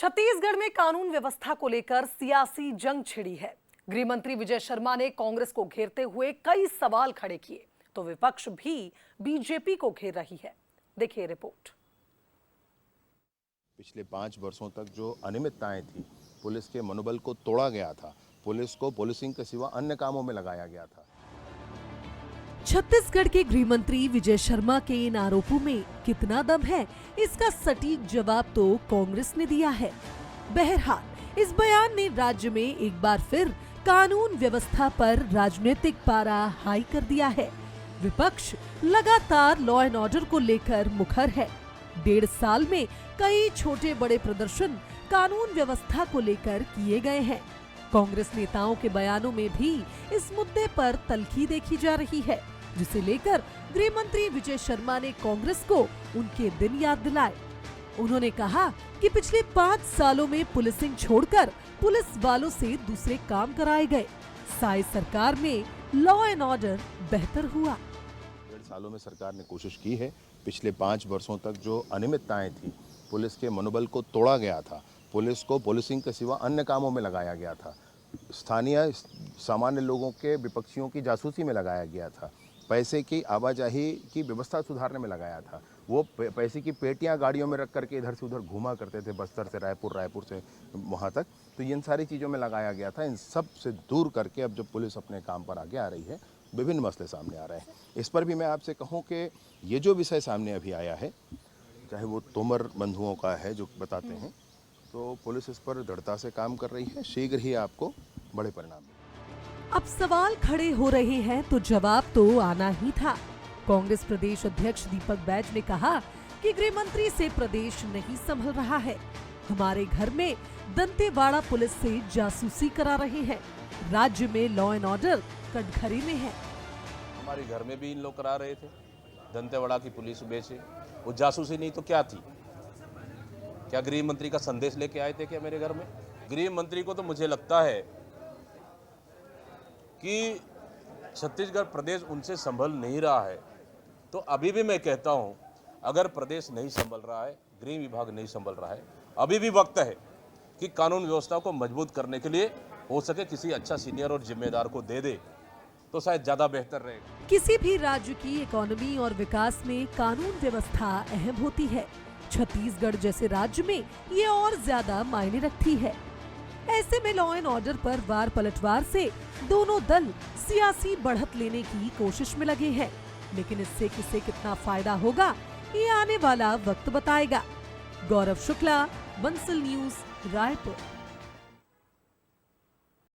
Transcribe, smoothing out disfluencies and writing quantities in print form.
छत्तीसगढ़ में कानून व्यवस्था को लेकर सियासी जंग छिड़ी है। गृह मंत्री विजय शर्मा ने कांग्रेस को घेरते हुए कई सवाल खड़े किए, तो विपक्ष भी बीजेपी को घेर रही है। देखिए रिपोर्ट। पिछले 5 वर्षों तक जो अनियमितताएं थी, पुलिस के मनोबल को तोड़ा गया था, पुलिस को पुलिसिंग के सिवा अन्य कामों में लगाया गया था। छत्तीसगढ़ के गृह मंत्री विजय शर्मा के इन आरोपों में कितना दम है, इसका सटीक जवाब तो कांग्रेस ने दिया है। बहरहाल इस बयान ने राज्य में एक बार फिर कानून व्यवस्था पर राजनीतिक पारा हाई कर दिया है। विपक्ष लगातार लॉ एंड ऑर्डर को लेकर मुखर है। 1.5 साल में कई छोटे बड़े प्रदर्शन कानून व्यवस्था को लेकर किए गए हैं। कांग्रेस नेताओं के बयानों में भी इस मुद्दे पर तल्खी देखी जा रही है, जिसे लेकर गृह मंत्री विजय शर्मा ने कांग्रेस को उनके दिन याद दिलाए। उन्होंने कहा कि पिछले 5 सालों में पुलिसिंग छोड़कर पुलिस वालों से दूसरे काम कराए गए। साई सरकार में लॉ एंड ऑर्डर बेहतर हुआ। 1.5 सालों में सरकार ने कोशिश की है। पिछले 5 वर्षों तक जो अनियमितताएं थी, पुलिस के मनोबल को तोड़ा गया था, पुलिस को पुलिसिंग के सिवा अन्य कामों में लगाया गया था, स्थानीय सामान्य लोगों के विपक्षियों की जासूसी में लगाया गया था, पैसे की आवाजाही की व्यवस्था सुधारने में लगाया था। वो पैसे की पेटियां गाड़ियों में रख करके इधर से उधर घूमा करते थे, बस्तर से रायपुर, रायपुर से वहाँ तक। तो इन सारी चीज़ों में लगाया गया था। इन सब से दूर करके अब जब पुलिस अपने काम पर आगे आ रही है, विभिन्न मसले सामने आ रहे हैं। इस पर भी मैं आपसे कहूँ कि ये जो विषय सामने अभी आया है, चाहे वो तोमर बंधुओं का है जो बताते हैं, तो पुलिस इस पर दृढ़ता से काम कर रही है। शीघ्र ही आपको बड़े परिणाम। अब सवाल खड़े हो रहे हैं तो जवाब तो आना ही था। कांग्रेस प्रदेश अध्यक्ष दीपक बैज ने कहा कि गृह मंत्री से प्रदेश नहीं संभल रहा है। हमारे घर में दंतेवाड़ा पुलिस से जासूसी करा रहे हैं। राज्य में लॉ एंड ऑर्डर कटघरे में है। हमारे घर में भी इन लोग करा रहे थे। दंतेवाड़ा की पुलिस बेचे, वो जासूसी नहीं तो क्या थी? क्या गृह मंत्री का संदेश लेके आए थे क्या मेरे घर में? गृह मंत्री को तो मुझे लगता है कि छत्तीसगढ़ प्रदेश उनसे संभल नहीं रहा है। तो अभी भी मैं कहता हूं, अगर प्रदेश नहीं संभल रहा है, गृह विभाग नहीं संभल रहा है, अभी भी वक्त है कि कानून व्यवस्था को मजबूत करने के लिए हो सके किसी अच्छा सीनियर और जिम्मेदार को दे दे तो शायद ज्यादा बेहतर रहेगा। किसी भी राज्य की इकोनॉमी और विकास में कानून व्यवस्था अहम होती है। छत्तीसगढ़ जैसे राज्य में ये और ज्यादा मायने रखती है। ऐसे में लॉ एंड ऑर्डर पर वार पलटवार से दोनों दल सियासी बढ़त लेने की कोशिश में लगे हैं, लेकिन इससे किसे कितना फायदा होगा, ये आने वाला वक्त बताएगा। गौरव शुक्ला, बंसल न्यूज, रायपुर।